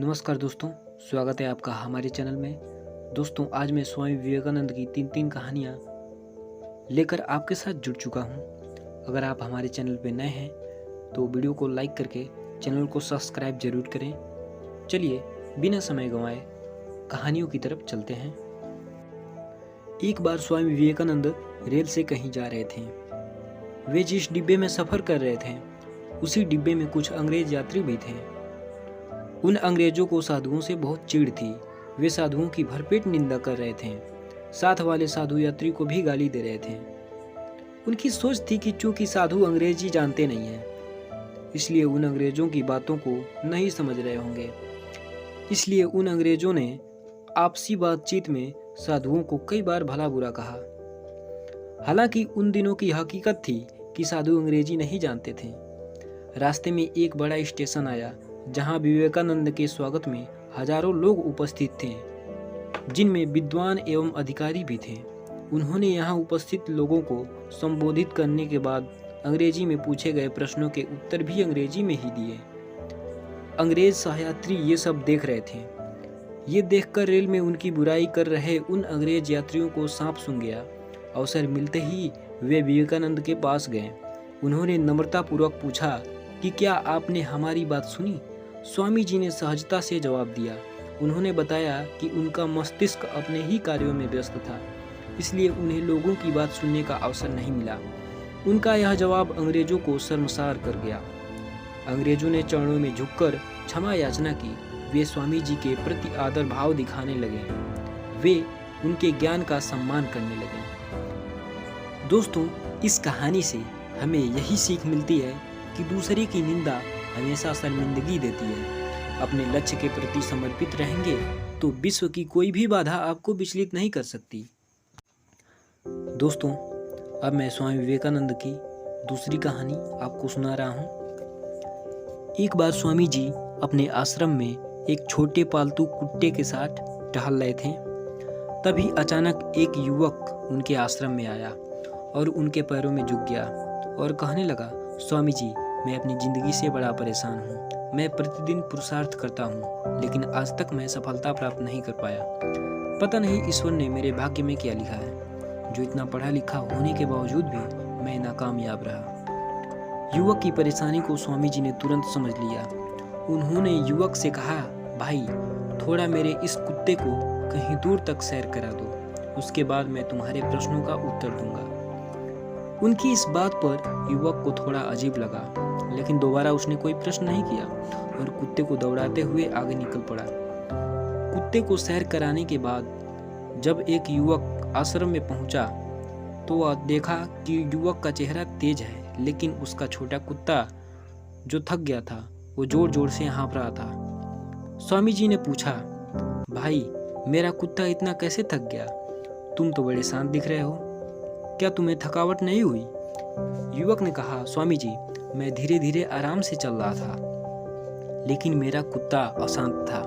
नमस्कार दोस्तों, स्वागत है आपका हमारे चैनल में। दोस्तों, आज मैं स्वामी विवेकानंद की तीन कहानियाँ लेकर आपके साथ जुड़ चुका हूँ। अगर आप हमारे चैनल पर नए हैं तो वीडियो को लाइक करके चैनल को सब्सक्राइब जरूर करें। चलिए बिना समय गंवाए कहानियों की तरफ चलते हैं। एक बार स्वामी विवेकानंद रेल से कहीं जा रहे थे। वे जिस डिब्बे में सफ़र कर रहे थे उसी डिब्बे में कुछ अंग्रेज यात्री भी थे। उन अंग्रेजों को साधुओं से बहुत चिढ़ थी। वे साधुओं की भरपेट निंदा कर रहे थे, साथ वाले साधु यात्री को भी गाली दे रहे थे। उनकी सोच थी कि चूंकि साधु अंग्रेजी जानते नहीं हैं, इसलिए उन अंग्रेजों की बातों को नहीं समझ रहे होंगे। इसलिए उन अंग्रेजों ने आपसी बातचीत में साधुओं को कई बार भला बुरा कहा। हालांकि उन दिनों की हकीकत थी कि साधु अंग्रेजी नहीं जानते थे। रास्ते में एक बड़ा स्टेशन आया जहां विवेकानंद के स्वागत में हजारों लोग उपस्थित थे, जिनमें विद्वान एवं अधिकारी भी थे। उन्होंने यहां उपस्थित लोगों को संबोधित करने के बाद अंग्रेजी में पूछे गए प्रश्नों के उत्तर भी अंग्रेजी में ही दिए। अंग्रेज सहयात्री ये सब देख रहे थे। ये देखकर रेल में उनकी बुराई कर रहे उन अंग्रेज यात्रियों को सांप सूंघ गया। अवसर मिलते ही वे विवेकानंद के पास गए। उन्होंने नम्रतापूर्वक पूछा कि क्या आपने हमारी बात सुनी? स्वामी जी ने सहजता से जवाब दिया। उन्होंने बताया कि उनका मस्तिष्क अपने ही कार्यों में व्यस्त था, इसलिए उन्हें लोगों की बात सुनने का अवसर नहीं मिला। उनका यह जवाब अंग्रेजों को शर्मसार कर गया। अंग्रेजों ने चरणों में झुककर क्षमा याचना की। वे स्वामी जी के प्रति आदर भाव दिखाने लगे। वे उनके ज्ञान का सम्मान करने लगे। दोस्तों, इस कहानी से हमें यही सीख मिलती है कि दूसरे की निंदा हमेशा शर्मिंदगी देती है। अपने लक्ष्य के प्रति समर्पित रहेंगे तो विश्व की कोई भी बाधा आपको विचलित नहीं कर सकती। दोस्तों, अब मैं स्वामी विवेकानंद की दूसरी कहानी आपको सुना रहा हूँ। एक बार स्वामी जी अपने आश्रम में एक छोटे पालतू कुत्ते के साथ टहल रहे थे। तभी अचानक एक युवक उनके आश्रम में आया और उनके पैरों में झुक गया और कहने लगा, स्वामी जी, मैं अपनी ज़िंदगी से बड़ा परेशान हूँ। मैं प्रतिदिन पुरुषार्थ करता हूँ, लेकिन आज तक मैं सफलता प्राप्त नहीं कर पाया। पता नहीं ईश्वर ने मेरे भाग्य में क्या लिखा है, जो इतना पढ़ा लिखा होने के बावजूद भी मैं नाकामयाब रहा। युवक की परेशानी को स्वामी जी ने तुरंत समझ लिया। उन्होंने युवक से कहा, भाई, थोड़ा मेरे इस कुत्ते को कहीं दूर तक सैर करा दो, उसके बाद मैं तुम्हारे प्रश्नों का उत्तर दूंगा। उनकी इस बात पर युवक को थोड़ा अजीब लगा, लेकिन दोबारा उसने कोई प्रश्न नहीं किया और कुत्ते को दौड़ाते हुए आगे निकल पड़ा। कुत्ते को सैर कराने के बाद जब एक युवक आश्रम में पहुंचा तो वह देखा कि युवक का चेहरा तेज है, लेकिन उसका छोटा कुत्ता जो थक गया था वो जोर जोर से हाँफ रहा था। स्वामी जी ने पूछा, भाई, मेरा कुत्ता इतना कैसे थक गया? तुम तो बड़े शांत दिख रहे हो, क्या तुम्हें थकावट नहीं हुई? युवक ने कहा, स्वामी जी, मैं धीरे धीरे आराम से चल रहा था, लेकिन मेरा कुत्ता अशांत था।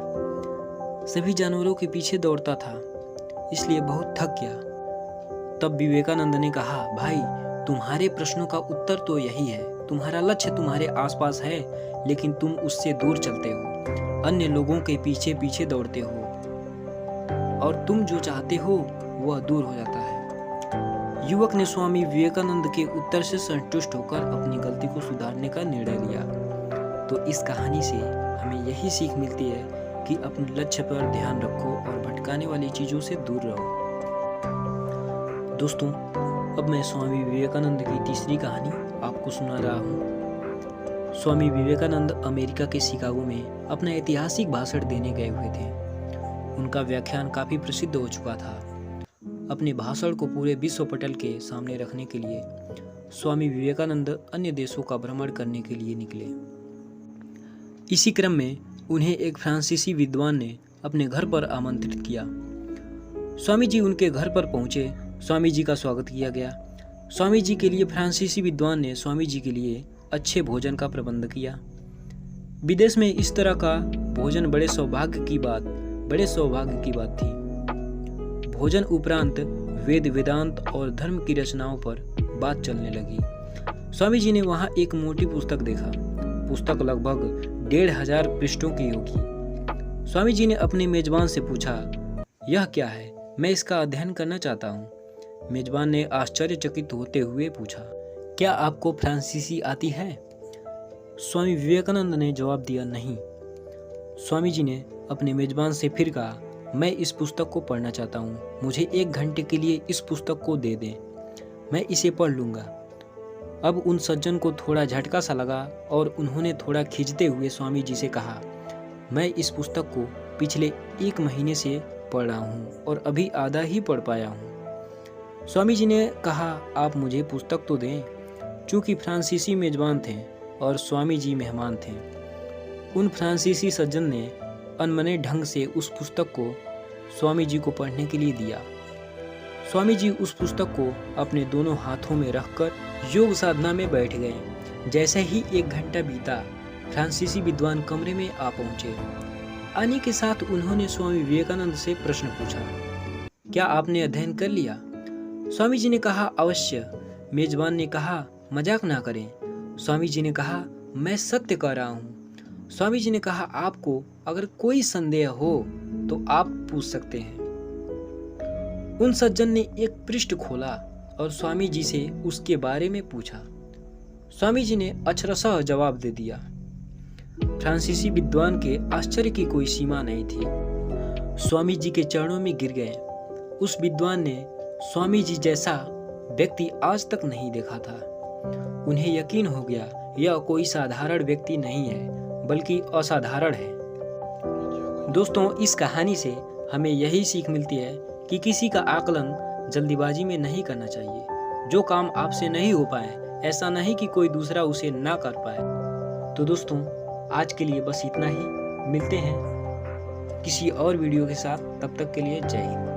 सभी जानवरों के पीछे दौड़ता था, इसलिए बहुत थक गया। तब विवेकानंद ने कहा, भाई, तुम्हारे प्रश्नों का उत्तर तो यही है। तुम्हारा लक्ष्य तुम्हारे आसपास है, लेकिन तुम उससे दूर चलते हो, अन्य लोगों के पीछे पीछे दौड़ते हो, और तुम जो चाहते हो वह दूर हो जाता है। युवक ने स्वामी विवेकानंद के उत्तर से संतुष्ट होकर अपनी गलती को सुधारने का निर्णय लिया। तो इस कहानी से हमें यही सीख मिलती है कि अपने लक्ष्य पर ध्यान रखो और भटकाने वाली चीज़ों से दूर रहो। दोस्तों, अब मैं स्वामी विवेकानंद की तीसरी कहानी आपको सुना रहा हूँ। स्वामी विवेकानंद अमेरिका के शिकागो में अपना ऐतिहासिक भाषण देने गए हुए थे। उनका व्याख्यान काफ़ी प्रसिद्ध हो चुका था। अपने भाषण को पूरे विश्व पटल के सामने रखने के लिए स्वामी विवेकानंद अन्य देशों का भ्रमण करने के लिए निकले। इसी क्रम में उन्हें एक फ्रांसीसी विद्वान ने अपने घर पर आमंत्रित किया। स्वामी जी उनके घर पर पहुंचे। स्वामी जी का स्वागत किया गया। स्वामी जी के लिए फ्रांसीसी विद्वान ने स्वामी जी के लिए अच्छे भोजन का प्रबंध किया। विदेश में इस तरह का भोजन बड़े सौभाग्य की बात थी। भोजन उपरांत वेद, वेदांत और धर्म की रचनाओं पर बात चलने लगी। स्वामी जी ने वहां एक मोटी पुस्तक देखा। पुस्तक लगभग 1500 पृष्ठों की होगी। स्वामी जी ने अपने मेजबान से पूछा, यह क्या है? मैं इसका अध्ययन करना चाहता हूँ। मेजबान ने आश्चर्यचकित होते हुए पूछा, क्या आपको फ्रांसीसी आती है? स्वामी विवेकानंद ने जवाब दिया, नहीं। स्वामी जी ने अपने मेजबान से फिर कहा, मैं इस पुस्तक को पढ़ना चाहता हूँ। मुझे 1 घंटे के लिए इस पुस्तक को दे दें, मैं इसे पढ़ लूँगा। अब उन सज्जन को थोड़ा झटका सा लगा और उन्होंने थोड़ा खींचते हुए स्वामी जी से कहा, मैं इस पुस्तक को पिछले 1 महीने से पढ़ रहा हूँ और अभी आधा ही पढ़ पाया हूँ। स्वामी जी ने कहा, आप मुझे पुस्तक तो दें। चूँकि फ्रांसीसी मेजबान थे और स्वामी जी मेहमान थे, उन फ्रांसीसी सज्जन ने अनमने ढंग से उस पुस्तक को स्वामी जी को पढ़ने के लिए दिया। स्वामी जी उस पुस्तक को अपने दोनों हाथों में रखकर योग साधना में बैठ गए। जैसे ही 1 घंटा बीता, फ्रांसीसी विद्वान कमरे में आ पहुंचे। आने के साथ उन्होंने स्वामी विवेकानंद से प्रश्न पूछा, क्या आपने अध्ययन कर लिया? स्वामी जी ने कहा, अवश्य। मेजबान ने कहा, मजाक ना करें। स्वामी जी ने कहा, मैं सत्य कह रहा हूँ। स्वामी जी ने कहा, आपको अगर कोई संदेह हो तो आप पूछ सकते हैं। उन सज्जन ने एक पृष्ठ खोला और स्वामी जी से उसके बारे में पूछा। स्वामी जी ने अक्षरशः जवाब दे दिया। फ्रांसीसी विद्वान के आश्चर्य की कोई सीमा नहीं थी। स्वामी जी के चरणों में गिर गए। उस विद्वान ने स्वामी जी जैसा व्यक्ति आज तक नहीं देखा था। उन्हें यकीन हो गया, यह कोई साधारण व्यक्ति नहीं है बल्कि असाधारण है। दोस्तों, इस कहानी से हमें यही सीख मिलती है कि किसी का आकलन जल्दीबाजी में नहीं करना चाहिए। जो काम आपसे नहीं हो पाए, ऐसा नहीं कि कोई दूसरा उसे ना कर पाए। तो दोस्तों, आज के लिए बस इतना ही। मिलते हैं किसी और वीडियो के साथ। तब तक के लिए जय हिंद।